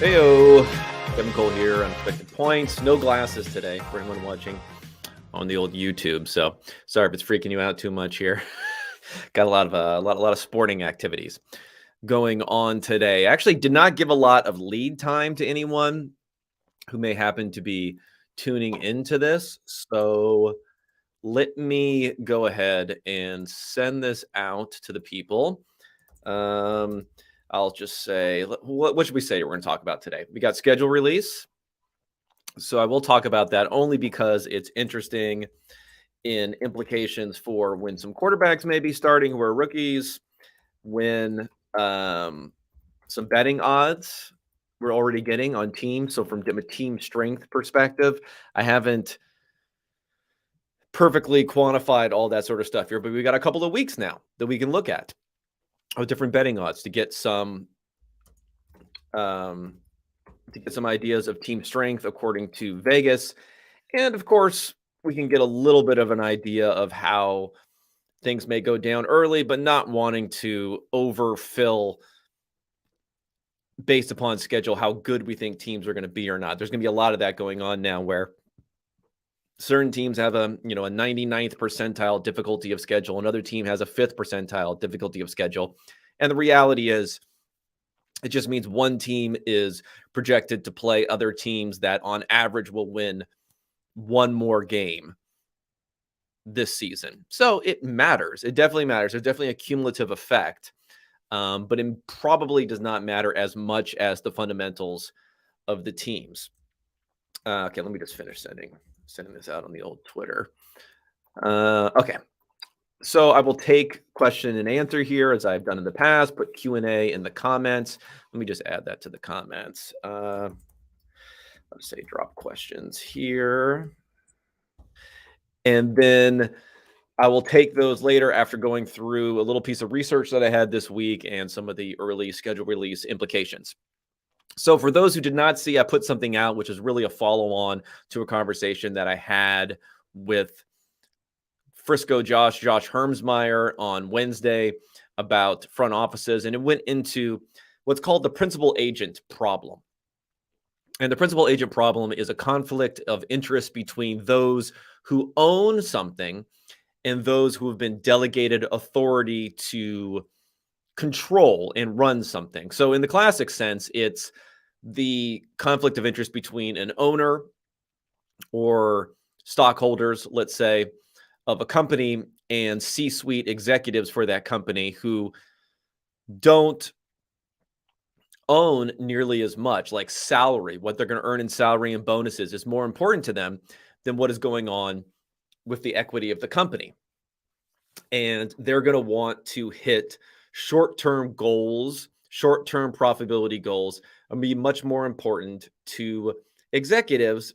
Heyo, Kevin Cole here. Unexpected points. No glasses today for anyone watching on the old YouTube. So sorry if it's freaking you out too much here. Got a lot of sporting activities going on today. I actually did not give a lot of lead time to anyone who may happen to be tuning into this. So let me go ahead and send this out to the people. I'll just say, what should we say we're going to talk about today? We got schedule release. So I will talk about that only because it's interesting in implications for when some quarterbacks may be starting who are rookies, when some betting odds we're already getting on teams. So from a team strength perspective, I haven't perfectly quantified all that sort of stuff here, but we got a couple of weeks now that we can look at of different betting odds to get some ideas of team strength according to Vegas. And of course, we can get a little bit of an idea of how things may go down early, but not wanting to overfill based upon schedule, how good we think teams are going to be or not. There's going to be a lot of that going on now where certain teams have a 99th percentile difficulty of schedule. Another team has a 5th percentile difficulty of schedule. And the reality is it just means one team is projected to play other teams that on average will win one more game this season. So it matters. It definitely matters. There's definitely a cumulative effect, but it probably does not matter as much as the fundamentals of the teams. Okay, let me just finish sending this out on the old Twitter. Okay. So I will take question and answer here as I've done in the past, put Q&A in the comments. Let me just add that to the comments. Let's say drop questions here. And then I will take those later after going through a little piece of research that I had this week and some of the early schedule release implications. So for those who did not see, I put something out, which is really a follow-on to a conversation that I had with Frisco Josh Hermsmeyer on Wednesday about front offices. And it went into what's called the principal agent problem. And the principal agent problem is a conflict of interest between those who own something and those who have been delegated authority to control and run something. So in the classic sense, it's the conflict of interest between an owner or stockholders, let's say, of a company and C-suite executives for that company who don't own nearly as much, like salary, what they're going to earn in salary and bonuses is more important to them than what is going on with the equity of the company. And they're going to want to hit short-term goals, short-term profitability goals, and be much more important to executives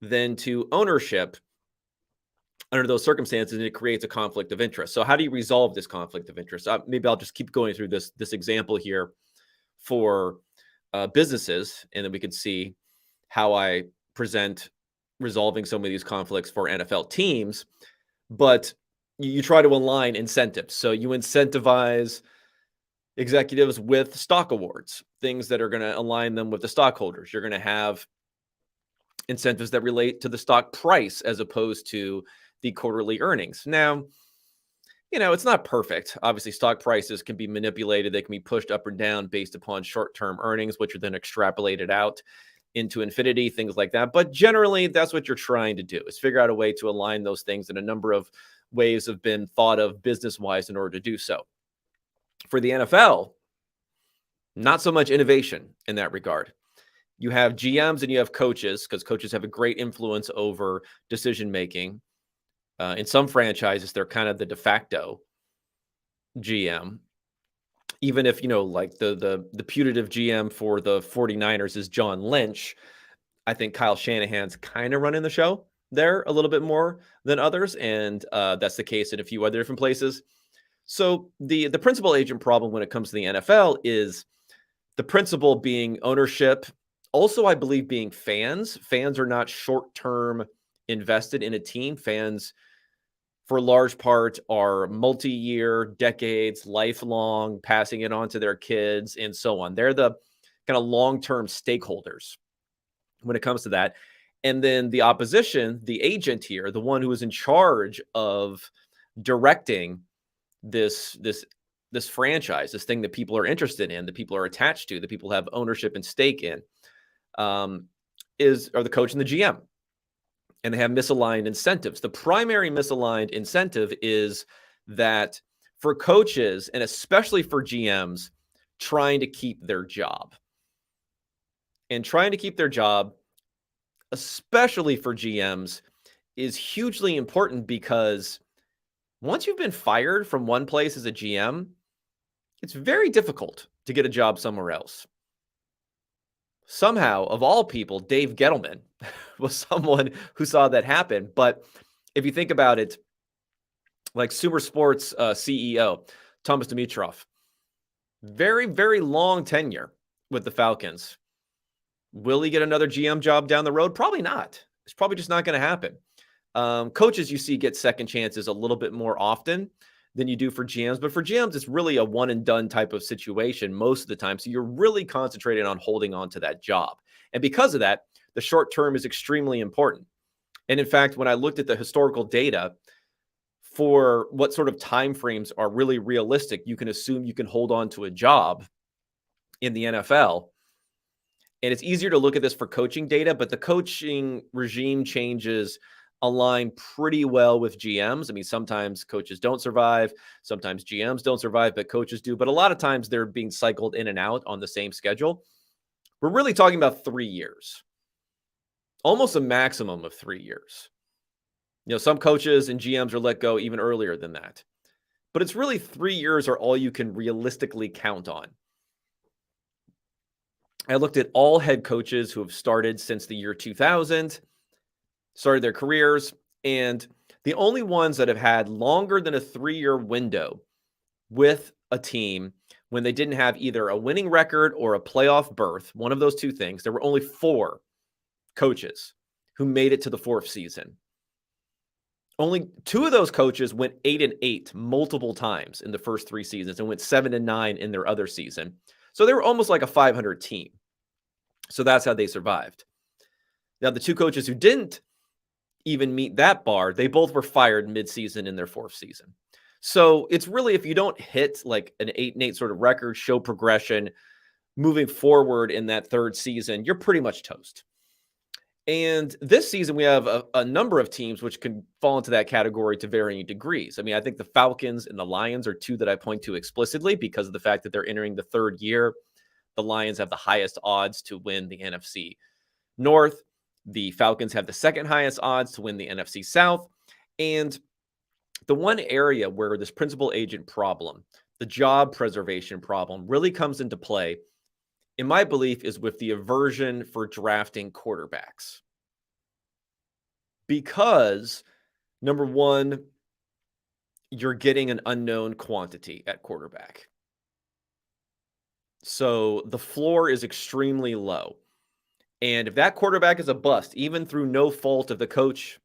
than to ownership under those circumstances, and it creates a conflict of interest. So how do you resolve this conflict of interest? Maybe I'll just keep going through this example here for businesses, and then we can see how I present resolving some of these conflicts for NFL teams. But you try to align incentives. So you incentivize executives with stock awards, things that are going to align them with the stockholders. You're going to have incentives that relate to the stock price as opposed to the quarterly earnings. Now, it's not perfect. Obviously, stock prices can be manipulated. They can be pushed up or down based upon short-term earnings, which are then extrapolated out into infinity, things like that. But generally, that's what you're trying to do, is figure out a way to align those things, and a number of ways have been thought of business-wise in order to do so. For the NFL, not so much innovation in that regard. You have GMs and you have coaches, because coaches have a great influence over decision-making. In some franchises, they're kind of the de facto GM. Even if, like the putative GM for the 49ers is John Lynch, I think Kyle Shanahan's kind of running the show there a little bit more than others. And that's the case in a few other different places. So the principal agent problem when it comes to the NFL is the principal being ownership. Also, I believe being fans. Fans are not short-term invested in a team. Fans, for large part, are multi-year, decades, lifelong, passing it on to their kids and so on. They're the kind of long-term stakeholders when it comes to that. And then the opposition, the agent here, the one who is in charge of directing this franchise, this thing that people are interested in, that people are attached to, that people have ownership and stake in, are the coach and the GM. And they have misaligned incentives. The primary misaligned incentive is that for coaches, and especially for GMs, trying to keep their job. And trying to keep their job, especially for GMs, is hugely important because once you've been fired from one place as a GM, it's very difficult to get a job somewhere else. Somehow, of all people, Dave Gettleman was someone who saw that happen. But if you think about it, like Super Sports CEO, Thomas Dimitrov, very, very long tenure with the Falcons. Will he get another GM job down the road? Probably not. It's probably just not going to happen. Coaches you see get second chances a little bit more often than you do for GMs. But for GMs, it's really a one and done type of situation most of the time. So you're really concentrated on holding on to that job. And because of that, the short term is extremely important. And in fact, when I looked at the historical data for what sort of timeframes are really realistic, you can assume you can hold on to a job in the NFL. And it's easier to look at this for coaching data, but the coaching regime changes align pretty well with GMs. I mean, sometimes coaches don't survive, sometimes GMs don't survive, but coaches do. But a lot of times they're being cycled in and out on the same schedule. We're really talking about 3 years, almost a maximum of 3 years. You know, some coaches and GMs are let go even earlier than that. But it's really 3 years are all you can realistically count on. I looked at all head coaches who have started since the year 2000, started their careers, and the only ones that have had longer than a 3-year window with a team when they didn't have either a winning record or a playoff berth, one of those two things, there were only 4 coaches who made it to the 4th season. Only 2 of those coaches went 8-8 multiple times in the first 3 seasons and went 7-9 in their other season. So they were almost like a 500 team. So that's how they survived. Now, the 2 coaches who didn't even meet that bar, they both were fired mid-season in their 4th season. So it's really, if you don't hit like an 8-8 sort of record, show progression moving forward in that 3rd season, you're pretty much toast. And this season, we have a number of teams which can fall into that category to varying degrees. I mean, I think the Falcons and the Lions are 2 that I point to explicitly because of the fact that they're entering the 3rd year. The Lions have the highest odds to win the NFC North. The Falcons have the 2nd highest odds to win the NFC South. And the one area where this principal agent problem, the job preservation problem, really comes into play, in my belief, is with the aversion for drafting quarterbacks. Because, number one, you're getting an unknown quantity at quarterback. So the floor is extremely low. And if that quarterback is a bust, even through no fault of the coach,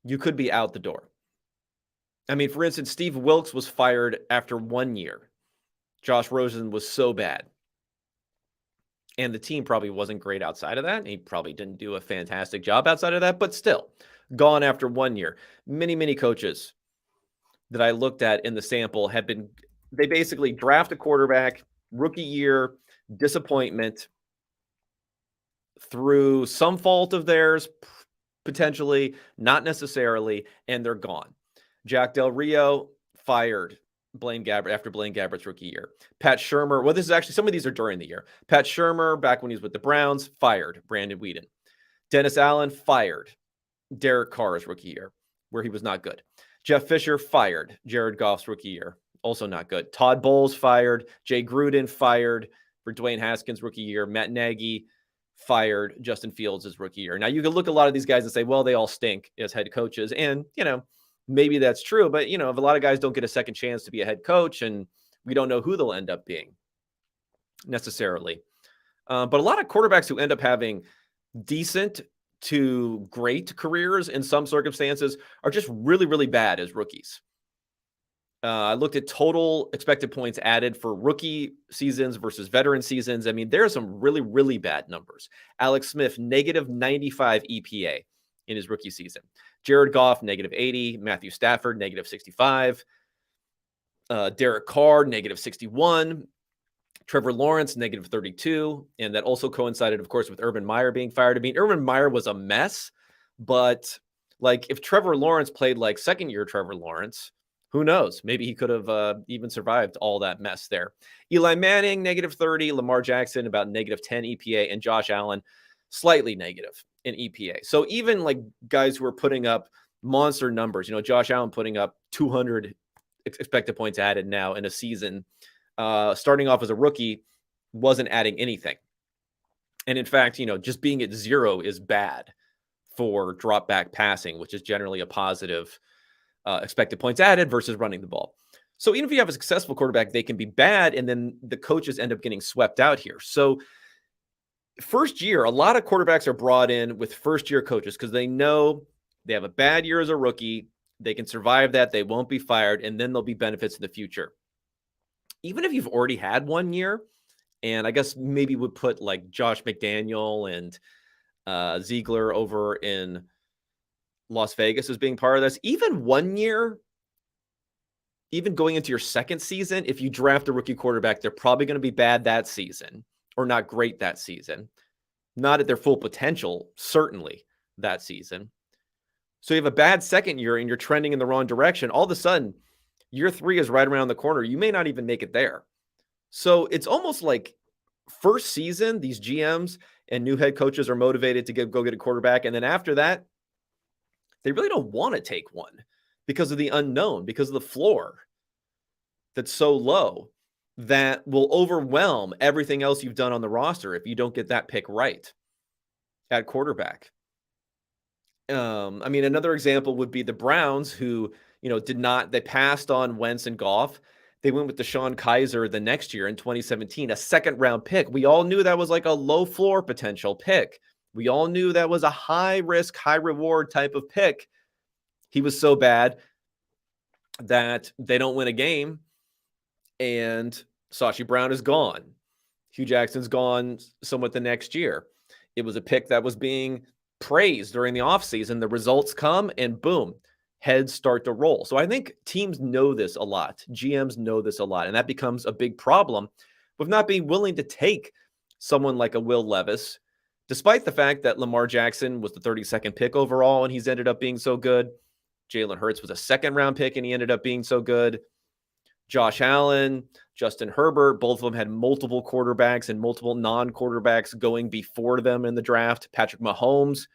you could be out the door. I mean, for instance, Steve Wilkes was fired after 1 year. Josh Rosen was so bad. And the team probably wasn't great outside of that. He probably didn't do a fantastic job outside of that, but still, gone after 1 year. Many coaches that I looked at in the sample have been, they basically draft a quarterback, rookie year, disappointment, through some fault of theirs, potentially, not necessarily, and they're gone. Jack Del Rio, fired Blaine Gabbert after Blaine Gabbert's rookie year. Pat Shurmur, well, this is actually, some of these are during the year. Pat Shurmur, back when he was with the Browns, fired Brandon Weeden. Dennis Allen, fired Derek Carr's rookie year, where he was not good. Jeff Fisher, fired Jared Goff's rookie year, also not good. Todd Bowles, fired. Jay Gruden, fired for Dwayne Haskins' rookie year. Matt Nagy, fired Justin Fields' rookie year. Now, you can look at a lot of these guys and say, well, they all stink as head coaches. And, you know, maybe that's true. But, you know, if a lot of guys don't get a second chance to be a head coach, and we don't know who they'll end up being necessarily. But a lot of quarterbacks who end up having decent to great careers in some circumstances are just really bad as rookies. I looked at total expected points added for rookie seasons versus veteran seasons. I mean, there are some really, really bad numbers. Alex Smith, negative 95 EPA in his rookie season. Jared Goff, negative 80. Matthew Stafford, negative 65. Derek Carr, negative 61. Trevor Lawrence, negative 32. And that also coincided, of course, with Urban Meyer being fired. I mean, Urban Meyer was a mess, but like if Trevor Lawrence played like second year Trevor Lawrence, who knows? Maybe he could have even survived all that mess there. Eli Manning, negative 30. Lamar Jackson, about negative 10 EPA. And Josh Allen, slightly negative in EPA. So even like guys who are putting up monster numbers, Josh Allen putting up 200 expected points added now in a season, starting off as a rookie, wasn't adding anything. And in fact, just being at 0 is bad for drop back passing, which is generally a positive expected points added versus running the ball. So even if you have a successful quarterback, they can be bad, and then the coaches end up getting swept out here. So first year, a lot of quarterbacks are brought in with first-year coaches because they know they have a bad year as a rookie. They can survive that. They won't be fired, and then there'll be benefits in the future. Even if you've already had 1 year, and I guess maybe would put like Josh McDaniel and Ziegler over in Las Vegas as being part of this, even 1 year, even going into your second season, if you draft a rookie quarterback, they're probably going to be bad that season or not great that season, not at their full potential, certainly that season. So you have a bad second year and you're trending in the wrong direction. All of a sudden, year 3 is right around the corner. You may not even make it there. So it's almost like first season, these GMs and new head coaches are motivated to go get a quarterback. And then after that, they really don't want to take one because of the unknown, because of the floor that's so low that will overwhelm everything else you've done on the roster if you don't get that pick right at quarterback. I mean, another example would be the Browns who, they passed on Wentz and Goff. They went with DeShone Kizer the next year in 2017, a second-round pick. We all knew that was like a low-floor potential pick. We all knew that was a high-risk, high-reward type of pick. He was so bad that they don't win a game, and Sashi Brown is gone. Hugh Jackson's gone somewhat the next year. It was a pick that was being praised during the offseason. The results come, and boom, heads start to roll. So I think teams know this a lot. GMs know this a lot. And that becomes a big problem with not being willing to take someone like a Will Levis, despite the fact that Lamar Jackson was the 32nd pick overall and he's ended up being so good. Jalen Hurts was a second-round pick and he ended up being so good. Josh Allen, Justin Herbert, both of them had multiple quarterbacks and multiple non-quarterbacks going before them in the draft. Patrick Mahomes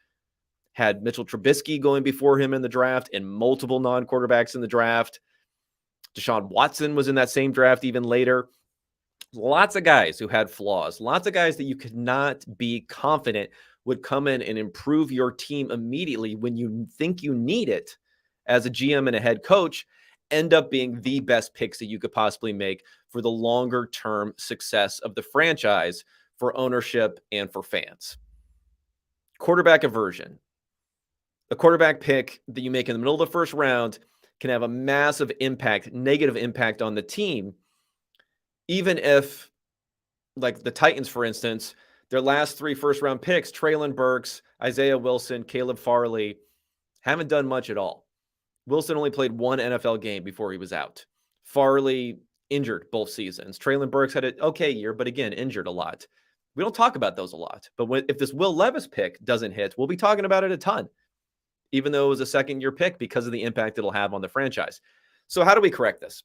had Mitchell Trubisky going before him in the draft and multiple non-quarterbacks in the draft. Deshaun Watson was in that same draft even later. Lots of guys who had flaws, lots of guys that you could not be confident would come in and improve your team immediately when you think you need it as a GM and a head coach, end up being the best picks that you could possibly make for the longer term success of the franchise, for ownership and for fans. Quarterback aversion. A quarterback pick that you make in the middle of the first round can have a massive impact, negative impact on the team. Even if, like the Titans, for instance, their last 3 first-round picks, Treylon Burks, Isaiah Wilson, Caleb Farley, haven't done much at all. Wilson only played 1 NFL game before he was out. Farley injured both seasons. Treylon Burks had an okay year, but again, injured a lot. We don't talk about those a lot. But if this Will Levis pick doesn't hit, we'll be talking about it a ton, even though it was a second-year pick because of the impact it'll have on the franchise. So how do we correct this?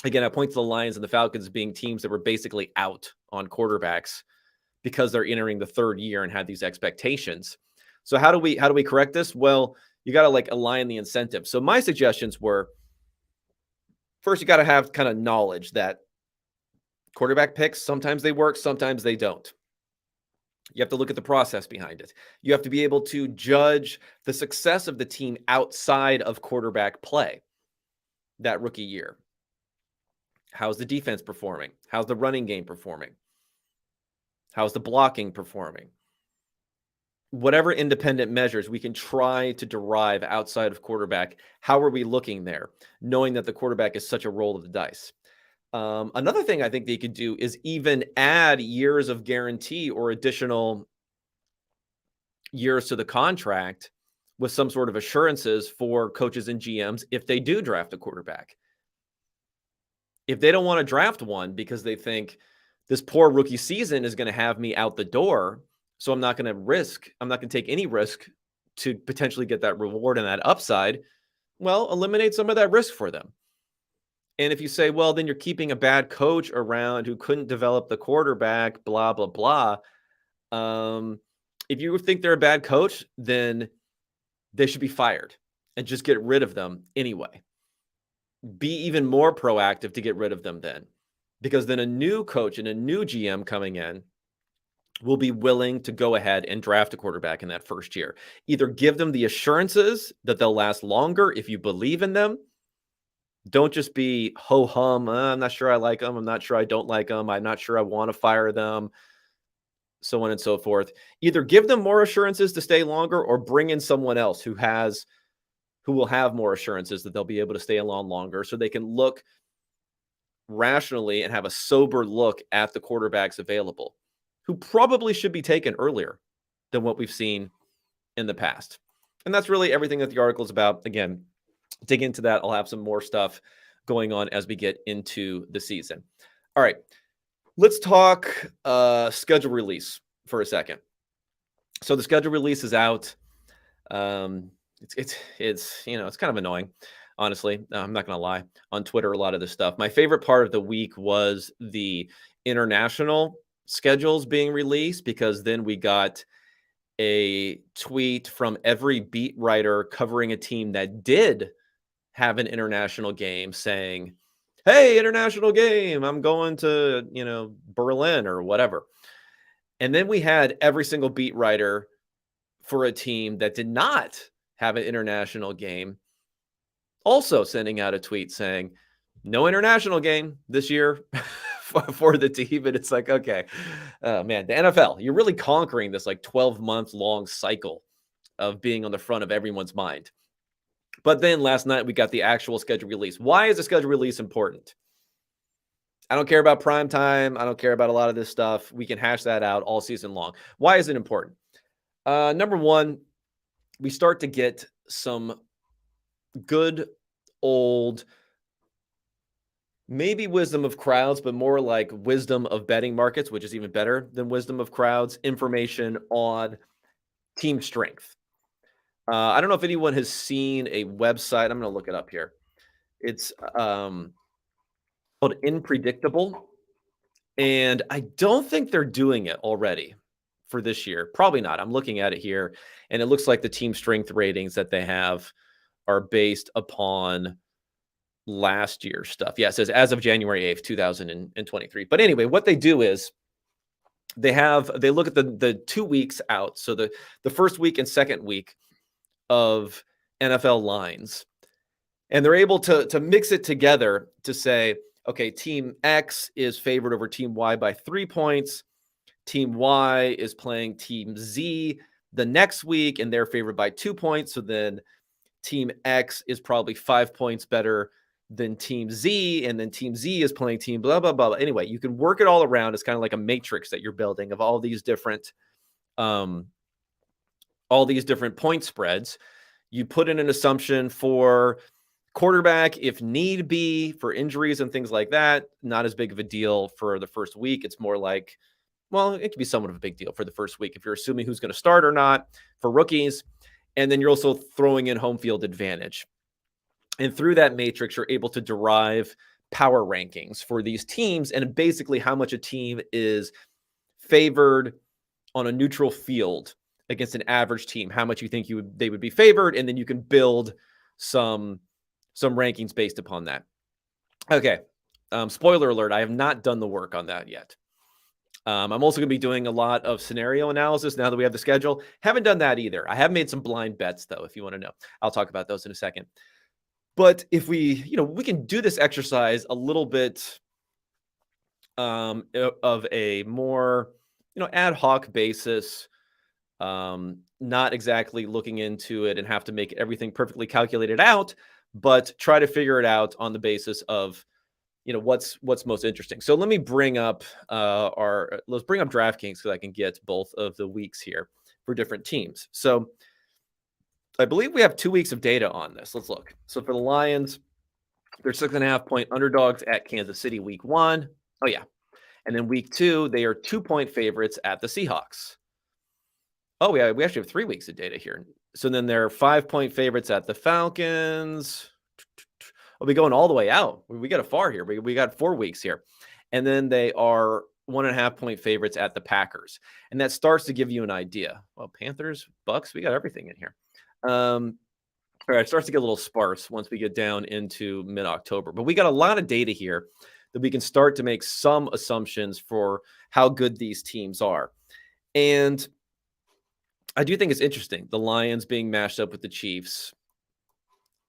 Again, I point to the Lions and the Falcons being teams that were basically out on quarterbacks because they're entering the 3rd year and had these expectations. So how do we correct this? Well, you got to align the incentive. So my suggestions were, first, you got to have kind of knowledge that quarterback picks, sometimes they work, sometimes they don't. You have to look at the process behind it. You have to be able to judge the success of the team outside of quarterback play that rookie year. How's the defense performing? How's the running game performing? How's the blocking performing? whatever independent measures we can try to derive outside of quarterback, how are we looking there, knowing that the quarterback is such a roll of the dice? Another thing I think they could do is even add years of guarantee or additional years to the contract with some sort of assurances for coaches and GMs if they do draft a quarterback. If they don't want to draft one because they think this poor rookie season is going to have me out the door, so I'm not going to take any risk to potentially get that reward and that upside, well, eliminate some of that risk for them. And if you say, well, then you're keeping a bad coach around who couldn't develop the quarterback, blah, blah, blah. If you think they're a bad coach, then they should be fired and just get rid of them anyway. Be even more proactive to get rid of them then, because then a new coach and a new GM coming in will be willing to go ahead and draft a quarterback in that first year. Either give them the assurances that they'll last longer if you believe in them. Don't just be ho-hum. I'm not sure I like them. I'm not sure I don't like them. I'm not sure I want to fire them, so on and so forth. Either give them more assurances to stay longer or bring in someone else who will have more assurances that they'll be able to stay along longer so they can look rationally and have a sober look at the quarterbacks available who probably should be taken earlier than what we've seen in the past. And that's really everything that the article is about. Again, dig into that. I'll have some more stuff going on as we get into the season. All right, let's talk schedule release for a second. So the schedule release is out. It's kind of annoying, honestly. I'm not going to lie. On Twitter, a lot of this stuff. My favorite part of the week was the international schedules being released, because then we got a tweet from every beat writer covering a team that did have an international game saying, hey, international game, I'm going to, Berlin or whatever. And then we had every single beat writer for a team that did not have an international game also sending out a tweet saying, no international game this year for the team. And it's like, okay, man, the NFL, you're really conquering this like 12-month long cycle of being on the front of everyone's mind. But then last night we got the actual schedule release. Why is the schedule release important? I don't care about prime time. I don't care about a lot of this stuff. We can hash that out all season long. Why is it important? Number one, we start to get some good old, maybe wisdom of crowds, but more like wisdom of betting markets, which is even better than wisdom of crowds, information on team strength. I don't know if anyone has seen a website. I'm going to look it up here. It's called Unpredictable. And I don't think they're doing it already for this year. Probably not. I'm looking at it here, and it looks like the team strength ratings that they have are based upon last year's stuff. Yeah, it says as of January 8th, 2023. But anyway, what they do is they look at the 2 weeks out. So the first week and second week of NFL lines, and they're able to mix it together to say, okay, team X is favored over team Y by 3 points. Team Y is playing team Z the next week, and they're favored by 2 points. So then team X is probably 5 points better than team Z, and then team Z is playing team blah, blah, blah. Anyway, you can work it all around. It's kind of like a matrix that you're building of all these different point spreads. You put in an assumption for quarterback, if need be, for injuries and things like that. Not as big of a deal for the first week. It's more like, well, it can be somewhat of a big deal for the first week if you're assuming who's going to start or not for rookies. And then you're also throwing in home field advantage. And through that matrix, you're able to derive power rankings for these teams and basically how much a team is favored on a neutral field against an average team, how much you think they would be favored. And then you can build some rankings based upon that. Okay. Spoiler alert. I have not done the work on that yet. I'm also going to be doing a lot of scenario analysis now that we have the schedule. Haven't done that either. I have made some blind bets, though, if you want to know. I'll talk about those in a second. But if we can do this exercise a little bit of a more, ad hoc basis, Not exactly looking into it and have to make everything perfectly calculated out, but try to figure it out on the basis of what's most interesting. So let me bring up let's bring up DraftKings so I can get both of the weeks here for different teams. So I believe we have 2 weeks of data on this. Let's look. So for the Lions, they're 6.5-point underdogs at Kansas City week 1. Oh yeah. And then week 2, they are 2-point favorites at the Seahawks. Oh, yeah, we actually have 3 weeks of data here. So then they're 5-point favorites at the Falcons. We'll be going all the way out. We got a far here. We got 4 weeks here. And then they are 1.5-point favorites at the Packers. And that starts to give you an idea. Well, Panthers, Bucks, we got everything in here. All right, it starts to get a little sparse once we get down into mid-October. But we got a lot of data here that we can start to make some assumptions for how good these teams are. And I do think it's interesting, the Lions being matched up with the Chiefs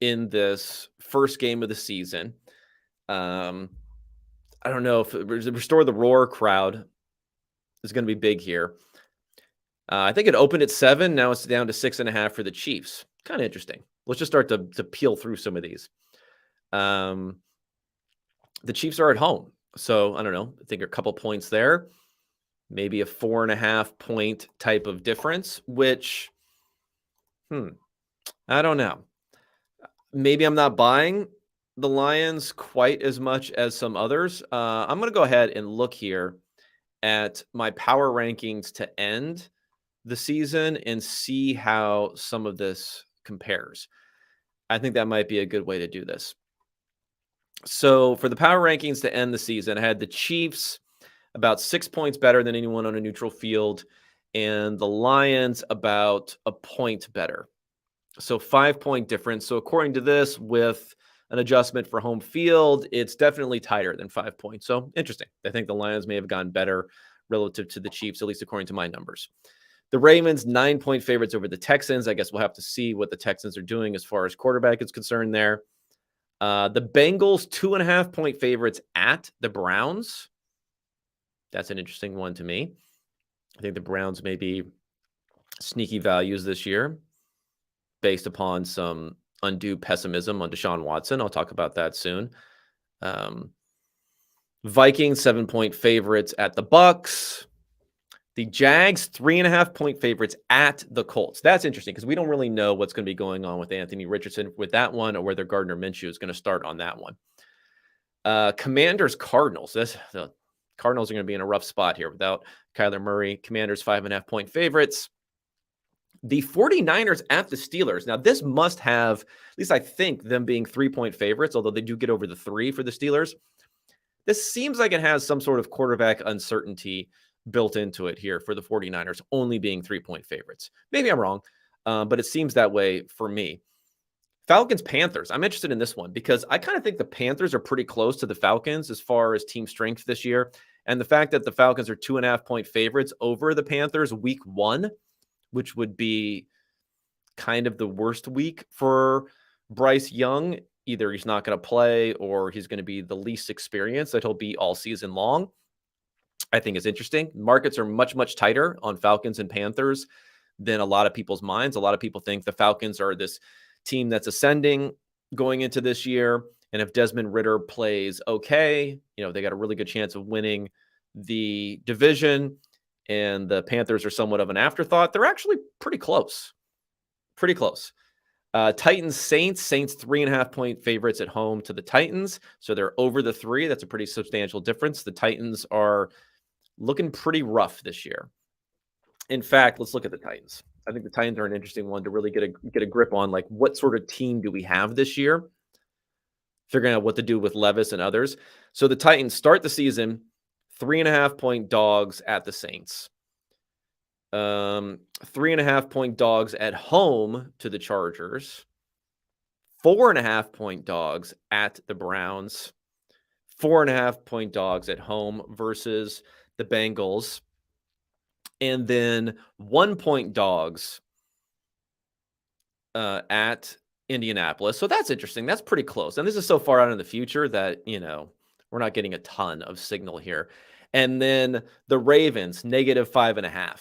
in this first game of the season. I don't know if restore the roar crowd is going to be big here. I think it opened at 7. Now it's down to 6.5 for the Chiefs. Kind of interesting. Let's just start to peel through some of these. The Chiefs are at home. So I don't know. I think a couple points there. Maybe a 4.5-point type of difference, which, I don't know. Maybe I'm not buying the Lions quite as much as some others. I'm going to go ahead and look here at my power rankings to end the season and see how some of this compares. I think that might be a good way to do this. So for the power rankings to end the season, I had the Chiefs about 6 points better than anyone on a neutral field, and the Lions about a point better. So 5-point difference. So according to this, with an adjustment for home field, it's definitely tighter than 5 points. So interesting. I think the Lions may have gone better relative to the Chiefs, at least according to my numbers. The Ravens, 9-point favorites over the Texans. I guess we'll have to see what the Texans are doing as far as quarterback is concerned there. The Bengals, 2.5-point favorites at the Browns. That's an interesting one to me. I think the Browns may be sneaky values this year based upon some undue pessimism on Deshaun Watson. I'll talk about that soon. Vikings, 7-point favorites at the Bucks. The Jags, 3.5-point favorites at the Colts. That's interesting because we don't really know what's going to be going on with Anthony Richardson with that one, or whether Gardner Minshew is going to start on that one. Commanders, Cardinals. The Cardinals are going to be in a rough spot here without Kyler Murray. Commanders, 5.5-point favorites. The 49ers at the Steelers. Now, this must have, at least I think, them being 3-point favorites, although they do get over the 3 for the Steelers. This seems like it has some sort of quarterback uncertainty built into it here for the 49ers, only being 3-point favorites. Maybe I'm wrong, but it seems that way for me. Falcons, Panthers. I'm interested in this one because I kind of think the Panthers are pretty close to the Falcons as far as team strength this year. And the fact that the Falcons are 2.5-point favorites over the Panthers week 1, which would be kind of the worst week for Bryce Young. Either he's not going to play or he's going to be the least experienced that he'll be all season long. I think is interesting. Markets are much, much tighter on Falcons and Panthers than a lot of people's minds. A lot of people think the Falcons are this team that's ascending going into this year. And if Desmond Ridder plays okay, they got a really good chance of winning the division. And the Panthers are somewhat of an afterthought. They're actually pretty close. Pretty close. Titans, Saints. Saints, 3.5-point favorites at home to the Titans. So they're over the 3. That's a pretty substantial difference. The Titans are looking pretty rough this year. In fact, let's look at the Titans. I think the Titans are an interesting one to really get a grip on, like, what sort of team do we have this year? Figuring out what to do with Levis and others. So the Titans start the season 3.5-point dogs at the Saints. 3.5-point dogs at home to the Chargers. 4.5-point dogs at the Browns. 4.5-point dogs at home versus the Bengals. And then 1-point dogs at Indianapolis. So that's interesting. That's pretty close. And this is so far out in the future that, we're not getting a ton of signal here. And then the Ravens, -5.5.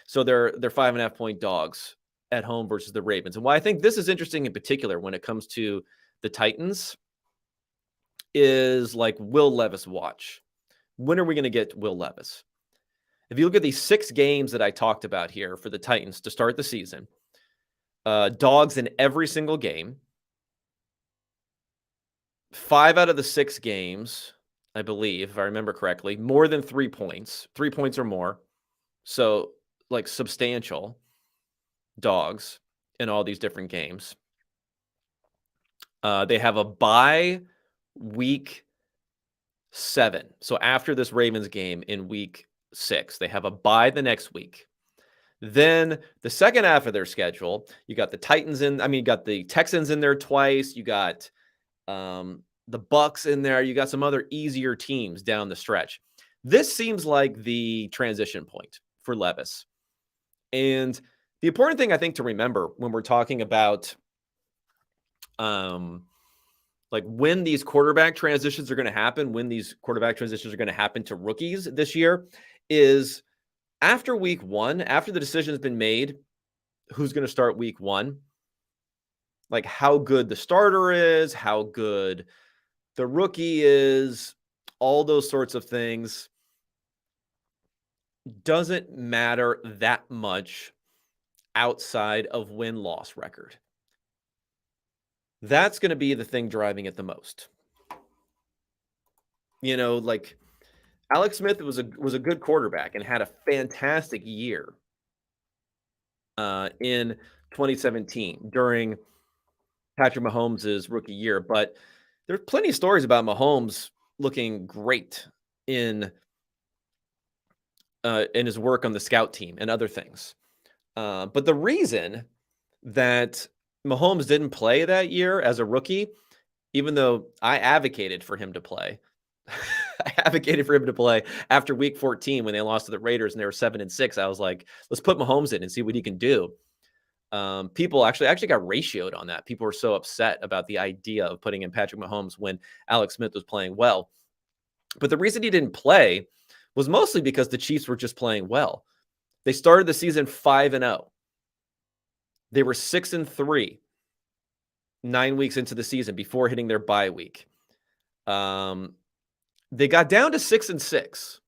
So they're 5.5-point dogs at home versus the Ravens. And why I think this is interesting in particular when it comes to the Titans is like, will Levis watch? When are we going to get Will Levis? If you look at these 6 games that I talked about here for the Titans to start the season, dogs in every single game. 5 out of the 6 games, I believe, if I remember correctly, more than 3 points, 3 points or more. So, like, substantial dogs in all these different games. They have a bye week 7. So after this Ravens game in week 6, they have a bye the next week. Then the second half of their schedule, you got the Titans you got the Texans in there twice. You got the Bucks in there. You got some other easier teams down the stretch. This seems like the transition point for Levis. And the important thing I think to remember when we're talking about like when these quarterback transitions are going to happen, when these quarterback transitions are going to happen to rookies this year, is after week 1, after the decision has been made, who's going to start week 1, like how good the starter is, how good the rookie is, all those sorts of things doesn't matter that much outside of win-loss record. That's going to be the thing driving it the most. You know, like Alex Smith was a good quarterback and had a fantastic year in 2017 during Patrick Mahomes' rookie year. But there's plenty of stories about Mahomes looking great in his work on the scout team and other things. But the reason that Mahomes didn't play that year as a rookie, even though I advocated for him to play, I advocated for him to play after week 14 when they lost to the Raiders and they were 7-6. I was like, let's put Mahomes in and see what he can do. People actually got ratioed on that. People were so upset about the idea of putting in Patrick Mahomes when Alex Smith was playing well. But the reason he didn't play was mostly because the Chiefs were just playing well. They started the season 5-0. They were 6-3 9 weeks into the season before hitting their bye week. They got down to 6-6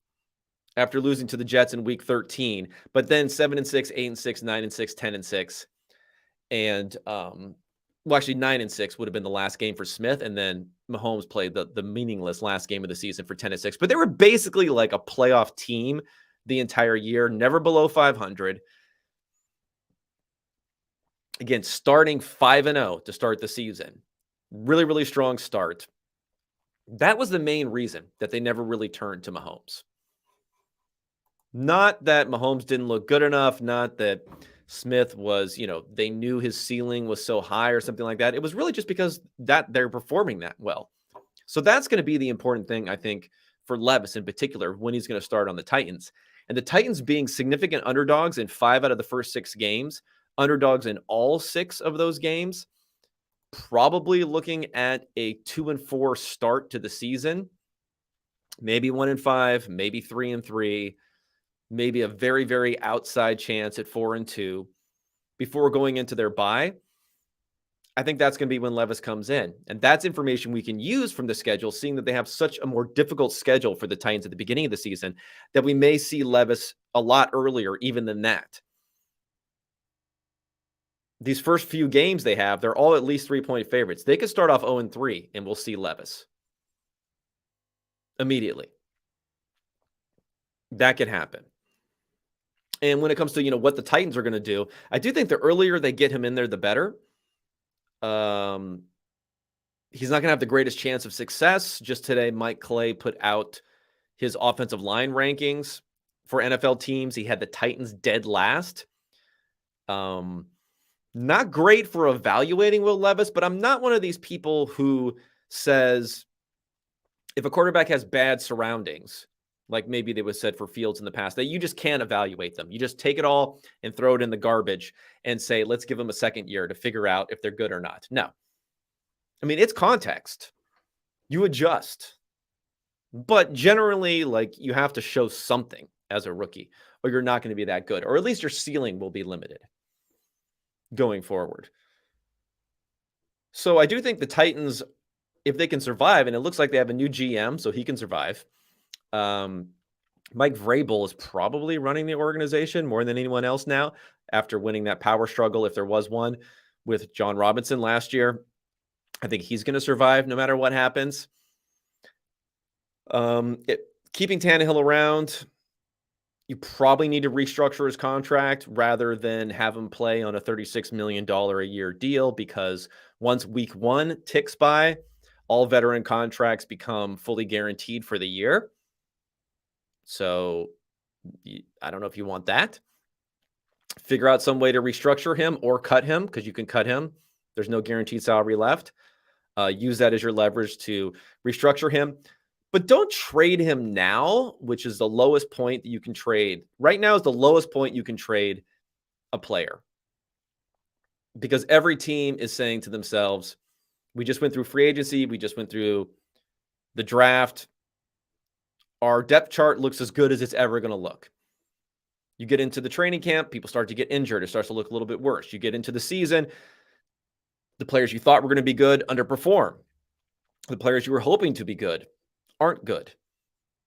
after losing to the Jets in week 13, but then 7-6, 8-6, 9-6, 10-6. And actually 9-6 would have been the last game for Smith. And then Mahomes played the meaningless last game of the season for 10-6. But they were basically like a playoff team the entire year, never below 500. Again, starting 5-0 to start the season. Really, really strong start. That was the main reason that they never really turned to Mahomes. Not that Mahomes didn't look good enough, not that Smith was, they knew his ceiling was so high or something like that. It was really just because that they're performing that well. So that's going to be the important thing, I think, for Levis in particular, when he's going to start on the Titans. And the Titans being significant underdogs in 5 out of the first 6 games, underdogs in all 6 of those games, probably looking at a 2-4 start to the season, maybe 1-5, maybe 3-3, maybe a very, very outside chance at 4-2 before going into their bye. I think that's going to be when Levis comes in. And that's information we can use from the schedule, seeing that they have such a more difficult schedule for the Titans at the beginning of the season, that we may see Levis a lot earlier even than that. These first few games they have, they're all at least 3-point favorites. They could start off 0-3, and we'll see Levis immediately. That could happen. And when it comes to, what the Titans are going to do, I do think the earlier they get him in there, the better. He's not going to have the greatest chance of success. Just today, Mike Clay put out his offensive line rankings for NFL teams. He had the Titans dead last. Not great for evaluating Will Levis, but I'm not one of these people who says if a quarterback has bad surroundings, like maybe they was said for Fields in the past, that you just can't evaluate them. You just take it all and throw it in the garbage and say, let's give them a second year to figure out if they're good or not. No. I mean, it's context. You adjust. But generally, like, you have to show something as a rookie, or or you're not going to be that good, or at least your ceiling will be limited going forward. So I do think the Titans, if they can survive, and it looks like they have a new GM, so he can survive. Mike Vrabel is probably running the organization more than anyone else now after winning that power struggle, if there was one, with John Robinson last year. I think he's going to survive no matter what happens. Keeping Tannehill around, you probably need to restructure his contract rather than have him play on a $36 million a year deal, because once week 1 ticks by, all veteran contracts become fully guaranteed for the year. So I don't know if you want that. Figure out some way to restructure him or cut him, because you can cut him. There's no guaranteed salary left. Use that as your leverage to restructure him. But don't trade him now, which is the lowest point that you can trade. Right now is the lowest point you can trade a player. Because every team is saying to themselves, we just went through free agency. We just went through the draft. Our depth chart looks as good as it's ever going to look. You get into the training camp, people start to get injured. It starts to look a little bit worse. You get into the season, the players you thought were going to be good underperform. The players you were hoping to be good aren't good.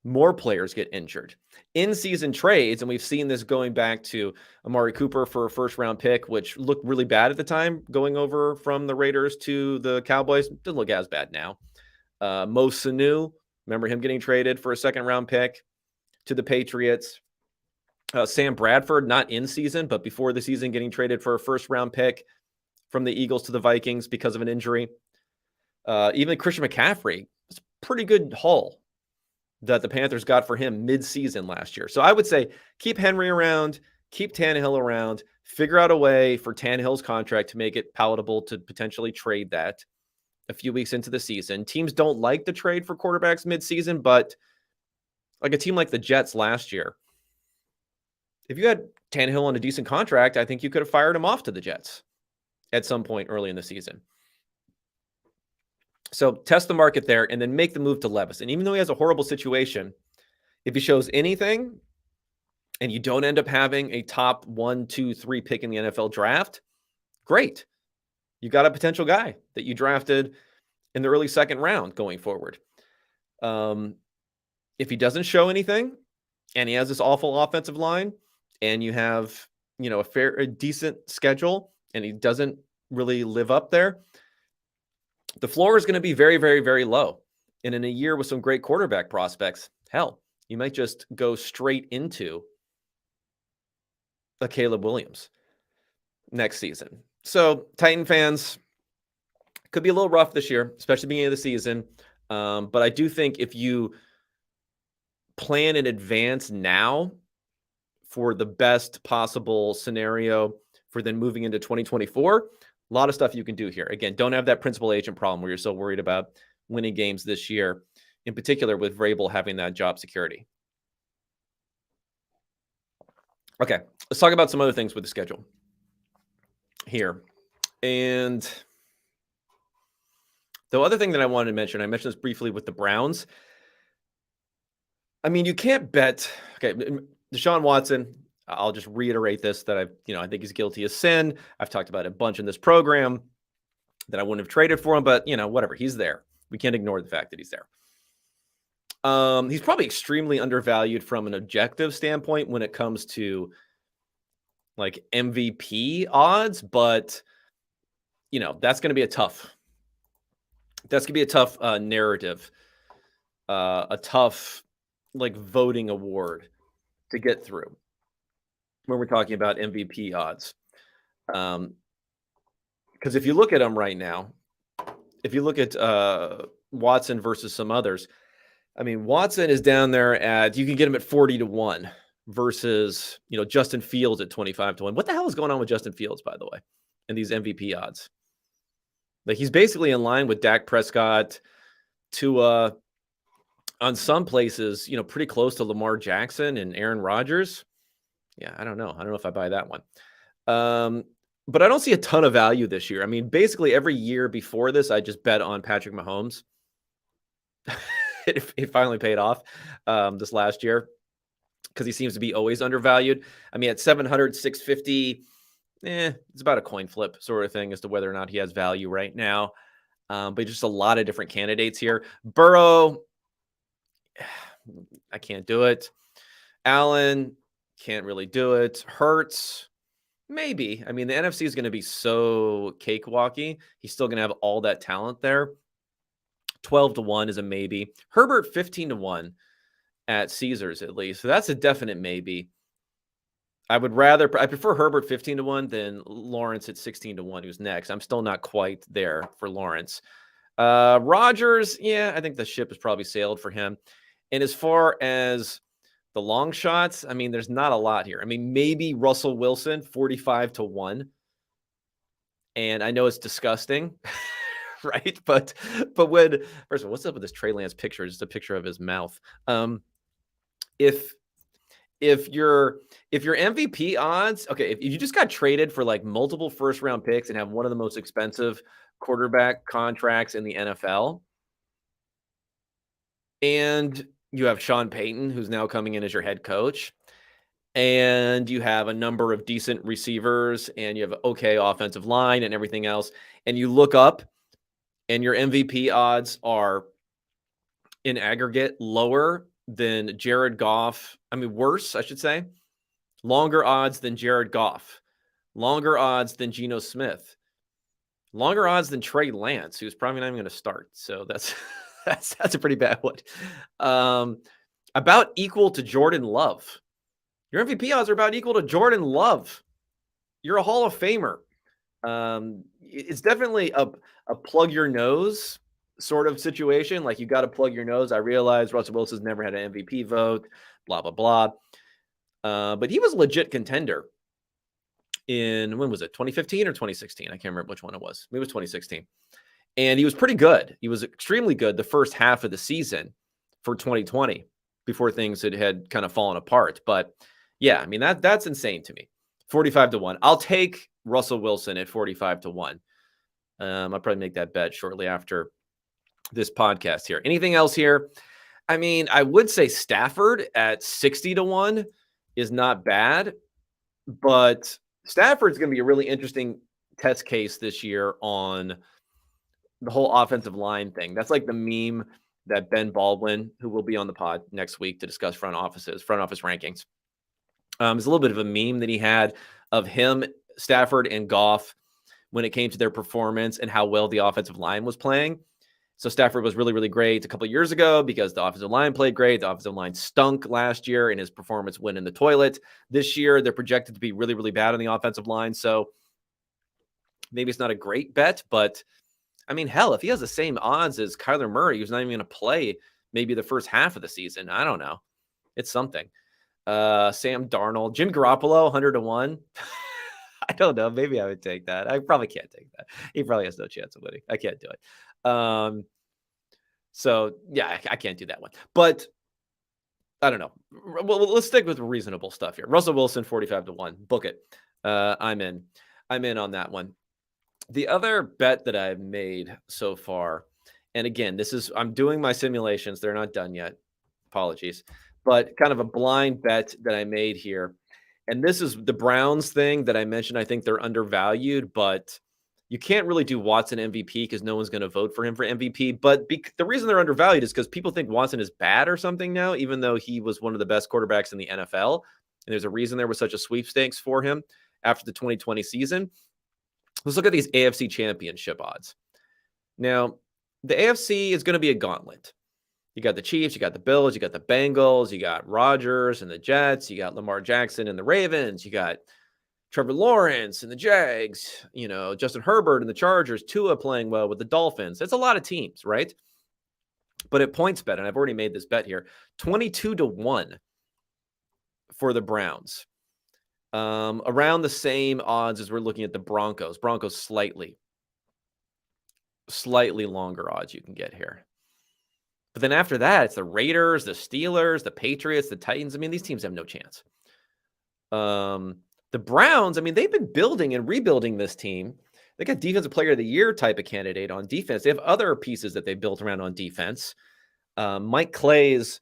More players get injured. In-season trades, and we've seen this going back to Amari Cooper for a first-round pick, which looked really bad at the time, going over from the Raiders to the Cowboys. Doesn't look as bad now. Mo Sanu, remember him getting traded for a second-round pick to the Patriots. Sam Bradford, not in season, but before the season, getting traded for a first-round pick from the Eagles to the Vikings because of an injury. Even Christian McCaffrey, it's a pretty good haul that the Panthers got for him mid-season last year. So I would say keep Henry around, keep Tannehill around, figure out a way for Tannehill's contract to make it palatable to potentially trade that a few weeks into the season. Teams don't like to trade for quarterbacks mid-season, but like a team like the Jets last year, if you had Tannehill on a decent contract, I think you could have fired him off to the Jets at some point early in the season. So test the market there and then make the move to Levis. And even though he has a horrible situation, if he shows anything and you don't end up having a top 1, 2, 3 pick in the NFL draft, great. You got a potential guy that you drafted in the early second round going forward. If he doesn't show anything and he has this awful offensive line and you have, a decent schedule and he doesn't really live up there, the floor is going to be very, very, very low. And in a year with some great quarterback prospects, hell, you might just go straight into a Caleb Williams next season. So Titan fans, could be a little rough this year, especially beginning of the season. But I do think if you plan in advance now for the best possible scenario for then moving into 2024, a lot of stuff you can do here. Again, don't have that principal agent problem where you're so worried about winning games this year, in particular with Vrabel having that job security. Okay, let's talk about some other things with the schedule here. And the other thing that I wanted to mention, I mentioned this briefly with the Browns. I mean, you can't bet. Okay, Deshaun Watson, I'll just reiterate this, that I think he's guilty of sin. I've talked about it a bunch in this program, that I wouldn't have traded for him, but whatever, he's there. We can't ignore the fact that he's there. He's probably extremely undervalued from an objective standpoint when it comes to like MVP odds, but that's going to be a tough narrative, a tough like voting award to get through when we're talking about MVP odds. Because if you look at them right now, if you look at Watson versus some others, I mean, Watson is down there at, you can get him at 40-1 versus, Justin Fields at 25-1. What the hell is going on with Justin Fields, by the way, and these MVP odds? Like, he's basically in line with Dak Prescott, Tua, on some places, pretty close to Lamar Jackson and Aaron Rodgers. Yeah, I don't know. I don't know if I buy that one. But I don't see a ton of value this year. I mean, basically every year before this, I just bet on Patrick Mahomes. It finally paid off this last year. because he seems to be always undervalued. I mean, at 700, 650, it's about a coin flip sort of thing as to whether or not he has value right now. But just a lot of different candidates here. Burrow, I can't do it. Allen, can't really do it. Hurts, maybe. I mean, the NFC is going to be so cakewalky. He's still going to have all that talent there. 12-1 is a maybe. Herbert, 15-1 at Caesars, at least. So that's a definite maybe. I prefer Herbert 15-1 than Lawrence at 16-1, who's next. I'm still not quite there for Lawrence. Rodgers, I think the ship has probably sailed for him. And as far as the long shots, I mean, there's not a lot here. I mean, maybe Russell Wilson, 45-1. And I know it's disgusting, right? But when, first of all, what's up with this Trey Lance picture? Just a picture of his mouth. If your MVP odds, okay, if you just got traded for like multiple first round picks and have one of the most expensive quarterback contracts in the NFL, and you have Sean Payton, who's now coming in as your head coach, and you have a number of decent receivers, and you have an okay offensive line and everything else, and you look up and your MVP odds are in aggregate lower than Jared Goff. I mean, worse, I should say. Longer odds than Jared Goff. Longer odds than Geno Smith. Longer odds than Trey Lance, who's probably not even going to start. So that's that's a pretty bad one. About equal to Jordan Love. Your MVP odds are about equal to Jordan Love. You're a Hall of Famer. It's definitely a plug your nose sort of situation. Like, you got to plug your nose. I realize Russell Wilson's never had an MVP vote, blah, blah, blah. But he was a legit contender in, when was it, 2015 or 2016? I can't remember which one it was. Maybe it was 2016. And he was pretty good. He was extremely good the first half of the season for 2020 before things had kind of fallen apart. But yeah, I mean, that's insane to me. 45-1. I'll take Russell Wilson at 45-1. I'll probably make that bet shortly after this podcast here. Anything else here? I mean, I would say Stafford at 60-1 is not bad, but Stafford's going to be a really interesting test case this year on the whole offensive line thing. That's like the meme that Ben Baldwin, who will be on the pod next week to discuss front office rankings. It's a little bit of a meme that he had of him, Stafford, and Goff when it came to their performance and how well the offensive line was playing. So Stafford was really, really great a couple of years ago because the offensive line played great. The offensive line stunk last year and his performance went in the toilet. This year, they're projected to be really, really bad on the offensive line. So maybe it's not a great bet, but I mean, hell, if he has the same odds as Kyler Murray, who's not even going to play maybe the first half of the season, I don't know. It's something. Sam Darnold, Jim Garoppolo, 100-1. I don't know. Maybe I would take that. I probably can't take that. He probably has no chance of winning. I can't do it. So yeah, I can't do that one. But I don't know. Well, let's stick with reasonable stuff here. Russell Wilson, 45-1. Book it. I'm in on that one. The other bet that I've made so far, and again, I'm doing my simulations. They're not done yet. Apologies. But kind of a blind bet that I made here. And this is the Browns thing that I mentioned. I think they're undervalued, but you can't really do Watson MVP because no one's going to vote for him for MVP. But the reason they're undervalued is because people think Watson is bad or something now, even though he was one of the best quarterbacks in the NFL. And there's a reason there was such a sweepstakes for him after the 2020 season. Let's look at these AFC championship odds. Now, the AFC is going to be a gauntlet. You got the Chiefs, you got the Bills, you got the Bengals, you got Rodgers and the Jets, you got Lamar Jackson and the Ravens, you got Trevor Lawrence and the Jags, Justin Herbert and the Chargers, Tua playing well with the Dolphins. That's a lot of teams, right? But at PointsBet, and I've already made this bet here, 22-1 for the Browns. Around the same odds as we're looking at the Broncos. Broncos slightly longer odds you can get here. But then after that, it's the Raiders, the Steelers, the Patriots, the Titans. I mean, these teams have no chance. The Browns, I mean, they've been building and rebuilding this team. They got Defensive Player of the Year type of candidate on defense. They have other pieces that they built around on defense. Mike Clay's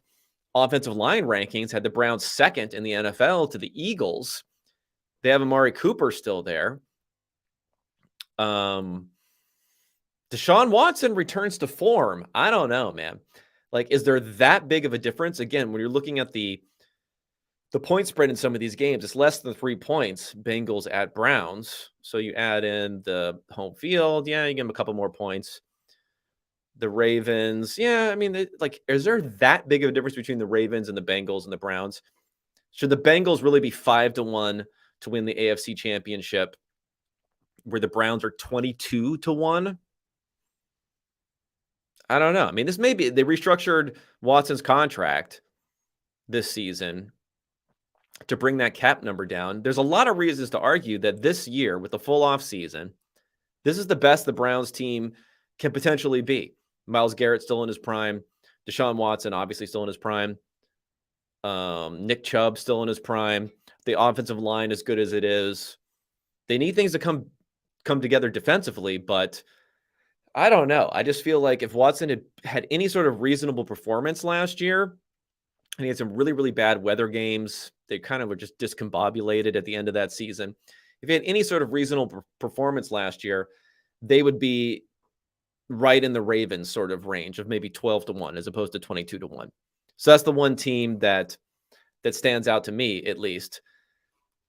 offensive line rankings had the Browns second in the NFL to the Eagles. They have Amari Cooper still there. Deshaun Watson returns to form. I don't know, man. Like, is there that big of a difference? Again, when you're looking at the point spread in some of these games, it's less than 3 points, Bengals at Browns. So you add in the home field. Yeah, you give them a couple more points. The Ravens. Yeah, I mean, like, is there that big of a difference between the Ravens and the Bengals and the Browns? Should the Bengals really be 5-1 to win the AFC Championship, where the Browns are 22-1? I don't know. I mean, this may be, they restructured Watson's contract this season to bring that cap number down. There's a lot of reasons to argue that this year, with the full offseason, this is the best the Browns team can potentially be. Myles Garrett still in his prime. Deshaun Watson obviously still in his prime. Nick Chubb still in his prime. The offensive line as good as it is. They need things to come together defensively, but I don't know. I just feel like if Watson had any sort of reasonable performance last year, and he had some really, really bad weather games, they kind of were just discombobulated at the end of that season. If he had any sort of reasonable performance last year, they would be right in the Ravens sort of range of maybe 12-1 as opposed to 22-1. So that's the one team that stands out to me, at least,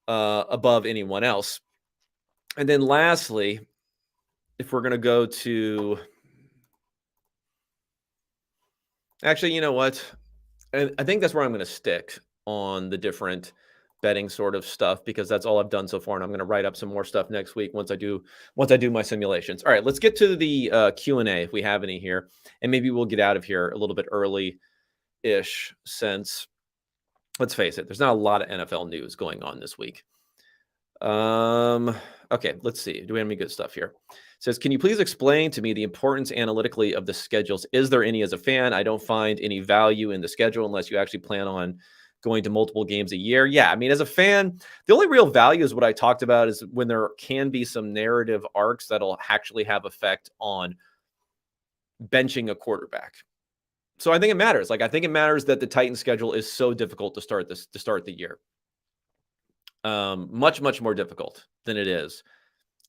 above anyone else. And then lastly, if we're going to go to, actually, you know what? And I think that's where I'm going to stick on the different betting sort of stuff, because that's all I've done so far. And I'm going to write up some more stuff next week once I do my simulations. All right, let's get to the Q&A if we have any here. And maybe we'll get out of here a little bit early-ish, since, let's face it, there's not a lot of NFL news going on this week. Okay, let's see. Do we have any good stuff here? It says, can you please explain to me the importance analytically of the schedules? Is there any as a fan? I don't find any value in the schedule unless you actually plan on going to multiple games a year. Yeah, I mean, as a fan, the only real value is what I talked about, is when there can be some narrative arcs that'll actually have effect on benching a quarterback. So I think it matters. Like, I think it matters that the Titans schedule is so difficult to start the year. Much, much more difficult than it is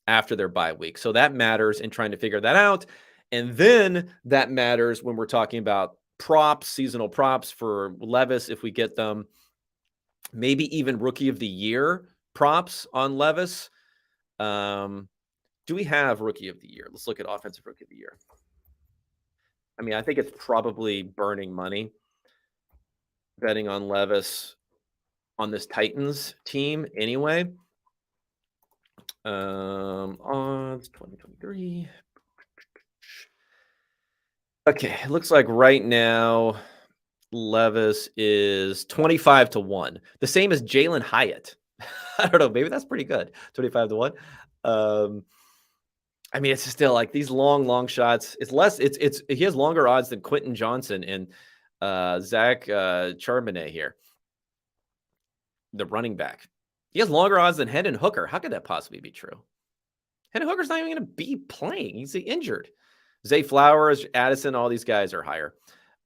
after their bye week. So that matters in trying to figure that out. And then that matters when we're talking about props, seasonal props for Levis, if we get them, maybe even rookie of the year props on Levis. Do we have rookie of the year? Let's look at offensive rookie of the year. I mean, I think it's probably burning money betting on Levis on this Titans team anyway. Odds 2023. Okay, it looks like right now Levis is 25-1, the same as Jalen Hyatt. I don't know, maybe that's pretty good. 25-1. I mean, it's still like these long shots. It's less. He has longer odds than Quentin Johnson and Zach Charbonnet here, the running back. He has longer odds than Hendon Hooker. How could that possibly be true? Hendon Hooker's not even going to be playing. He's injured. Zay Flowers, Addison, all these guys are higher.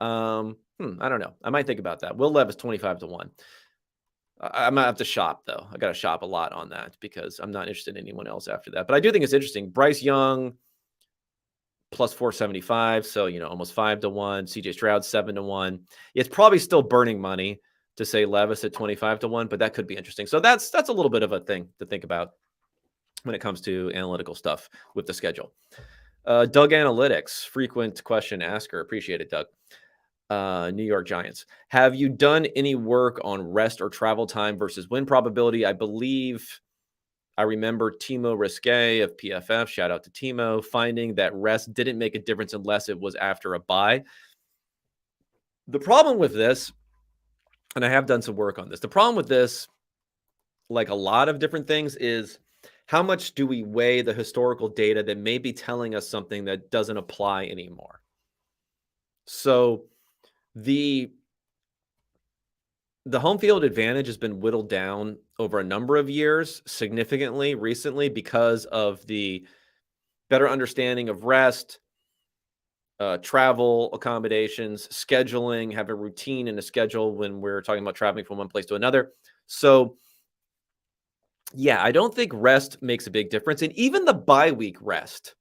I don't know. I might think about that. Will Levis 25-1. I might have to shop, though. I got to shop a lot on that because I'm not interested in anyone else after that. But I do think it's interesting. Bryce Young plus 475, so almost 5-1. CJ Stroud 7-1. It's probably still burning money to say Levis at 25-1, but that could be interesting. So that's a little bit of a thing to think about when it comes to analytical stuff with the schedule. Doug Analytics, frequent question asker. Appreciate it, Doug. New York Giants. Have you done any work on rest or travel time versus win probability? I believe I remember Timo Risque of PFF, shout out to Timo, finding that rest didn't make a difference unless it was after a bye. The problem with this, and I have done some work on this, the problem with this, like a lot of different things, is how much do we weigh the historical data that may be telling us something that doesn't apply anymore? So the home field advantage has been whittled down over a number of years, significantly recently, because of the better understanding of rest, travel accommodations, scheduling, have a routine and a schedule when we're talking about traveling from one place to another. So, yeah, I don't think rest makes a big difference. And even the bye week rest,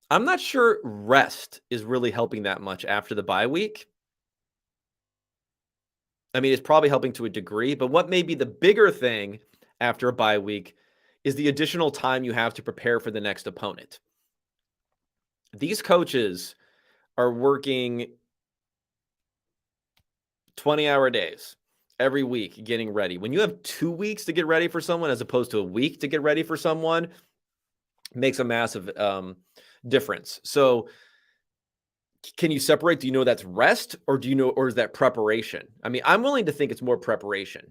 I'm not sure rest is really helping that much after the bye week. I mean, it's probably helping to a degree, but what may be the bigger thing after a bye week is the additional time you have to prepare for the next opponent. These coaches are working 20-hour days every week getting ready. When you have 2 weeks to get ready for someone as opposed to a week to get ready for someone, makes a massive difference. So, can you separate? Do you know that's rest, or do you know, or is that preparation? I mean, I'm willing to think it's more preparation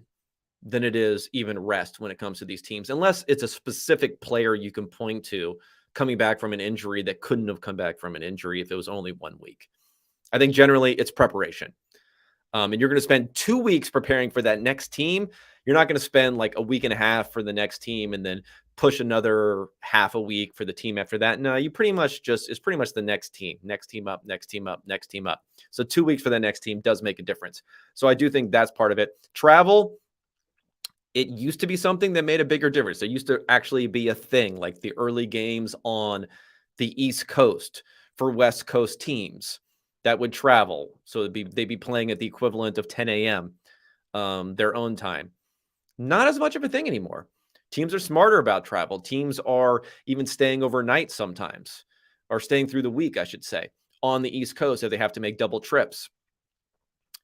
than it is even rest when it comes to these teams, unless it's a specific player you can point to coming back from an injury that couldn't have come back from an injury if it was only 1 week. I think generally it's preparation. And you're going to spend 2 weeks preparing for that next team. You're not going to spend like a week and a half for the next team and then push another half a week for the team after that. No, you pretty much just, it's pretty much the next team up, next team up, next team up. So 2 weeks for the next team does make a difference. So I do think that's part of it. Travel, it used to be something that made a bigger difference. There used to actually be a thing like the early games on the East Coast for West Coast teams that would travel. So they'd be playing at the equivalent of 10 a.m. Their own time. Not as much of a thing anymore. Teams are smarter about travel. Teams are even staying overnight sometimes, or staying through the week, I should say, on the East Coast if they have to make double trips.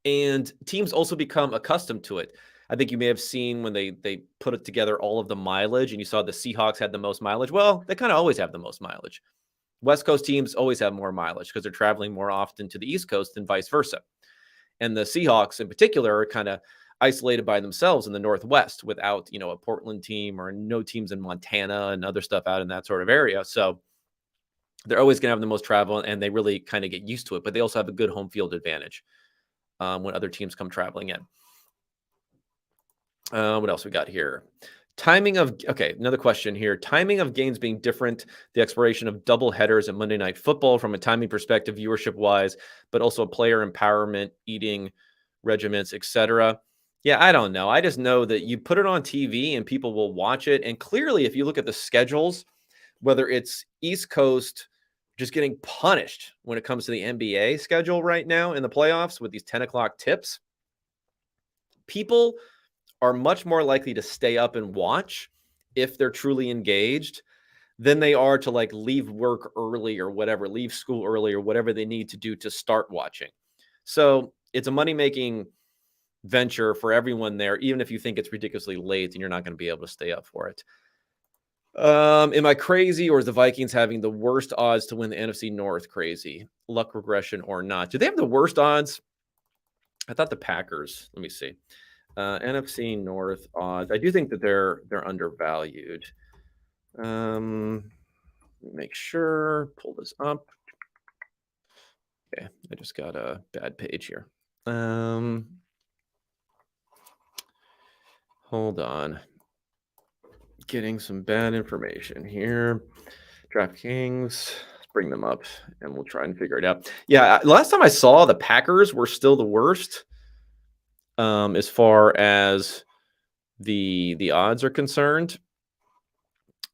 And teams also become accustomed to it. I think you may have seen when they put it together all of the mileage, and you saw the Seahawks had the most mileage. Well, they kind of always have the most mileage. West Coast teams always have more mileage because they're traveling more often to the East Coast than vice versa. And the Seahawks in particular are kind of isolated by themselves in the Northwest without, a Portland team or no teams in Montana and other stuff out in that sort of area. So they're always going to have the most travel, and they really kind of get used to it. But they also have a good home field advantage when other teams come traveling in. What else we got here? Another question here. Timing of games being different, the expiration of double headers and Monday Night Football from a timing perspective, viewership wise, but also player empowerment, eating regiments, etc. Yeah, I don't know. I just know that you put it on TV and people will watch it. And clearly, if you look at the schedules, whether it's East Coast just getting punished when it comes to the NBA schedule right now in the playoffs with these 10 o'clock tips, people are much more likely to stay up and watch if they're truly engaged than they are to like leave work early or whatever, leave school early or whatever they need to do to start watching. So it's a money-making venture for everyone there, even if you think it's ridiculously late and you're not going to be able to stay up for it. Am I crazy, or is the Vikings having the worst odds to win the NFC North crazy? Luck regression or not? Do they have the worst odds? I thought the Packers. Let me see. NFC North odds. I do think that they're undervalued. Make sure. Pull this up. Okay, I just got a bad page here. Hold on. Getting some bad information here. DraftKings. Let's bring them up and we'll try and figure it out. Yeah, last time I saw, the Packers were still the worst as far as the odds are concerned.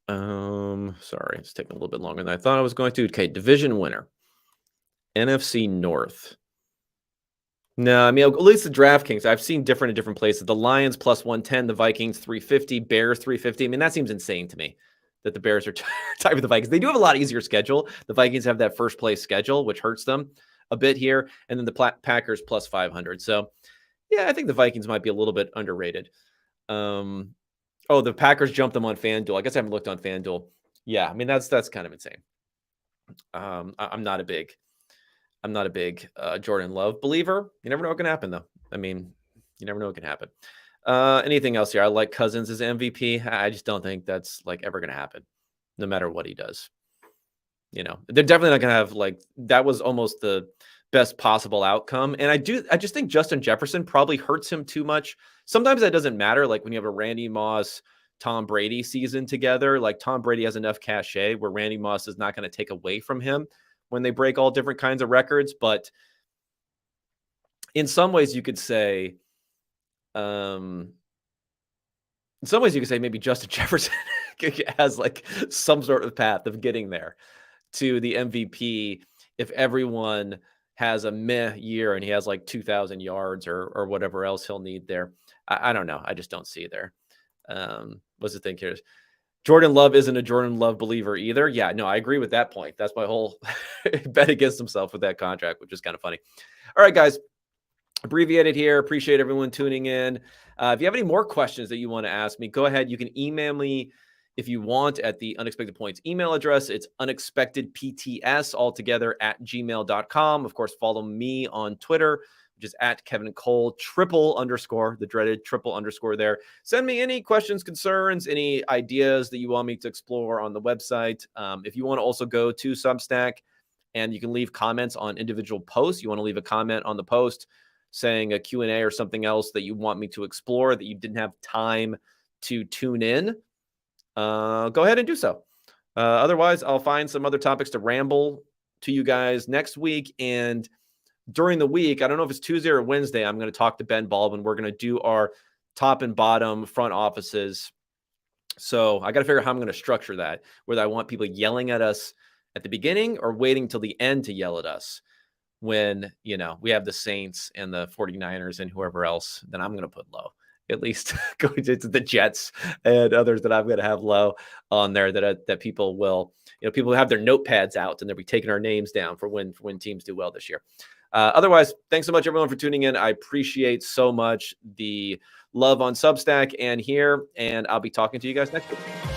Sorry, it's taking a little bit longer than I thought I was going to. Okay, division winner. NFC North. No, I mean, at least the DraftKings, I've seen different in different places. The Lions plus 110, the Vikings 350, Bears 350. I mean, that seems insane to me that the Bears are tied with the Vikings. They do have a lot easier schedule. The Vikings have that first place schedule, which hurts them a bit here. And then the Packers plus 500. So, yeah, I think the Vikings might be a little bit underrated. The Packers jumped them on FanDuel. I guess I haven't looked on FanDuel. Yeah, I mean, that's kind of insane. I'm not a big Jordan Love believer. You never know what can happen, though. I mean, you never know what can happen. Anything else here? I like Cousins as MVP. I just don't think that's like ever going to happen, no matter what he does. They're definitely not going to have that was almost the best possible outcome. And I just think Justin Jefferson probably hurts him too much. Sometimes that doesn't matter. Like when you have a Randy Moss, Tom Brady season together, like Tom Brady has enough cachet where Randy Moss is not going to take away from him when they break all different kinds of records. But in some ways, you could say, in some ways, you could say maybe Justin Jefferson has like some sort of path of getting there to the MVP if everyone has a meh year and he has like 2,000 yards or whatever else he'll need there. I don't know. I just don't see there. What's the thing here? Jordan Love isn't a Jordan Love believer either. Yeah, no, I agree with that point. That's my whole bet against himself with that contract, which is kind of funny. All right, guys, abbreviated here. Appreciate everyone tuning in. If you have any more questions that you want to ask me, go ahead. You can email me if you want at the Unexpected Points email address. It's unexpectedpts altogether at gmail.com. Of course, follow me on Twitter, which is at Kevin Cole, the dreaded triple underscore there. Send me any questions, concerns, any ideas that you want me to explore on the website. If you want to also go to Substack and you can leave comments on individual posts, you want to leave a comment on the post saying a Q&A or something else that you want me to explore that you didn't have time to tune in, go ahead and do so. Otherwise, I'll find some other topics to ramble to you guys next week. And during the week, I don't know if it's Tuesday or Wednesday, I'm going to talk to Ben Baldwin. We're going to do our top and bottom front offices. So I got to figure out how I'm going to structure that, whether I want people yelling at us at the beginning or waiting till the end to yell at us. When, we have the Saints and the 49ers and whoever else, then I'm going to put low, at least going to the Jets and others that I'm going to have low on there that people will, people have their notepads out and they'll be taking our names down for when teams do well this year. Otherwise, thanks so much, everyone, for tuning in. I appreciate so much the love on Substack and here, and I'll be talking to you guys next week.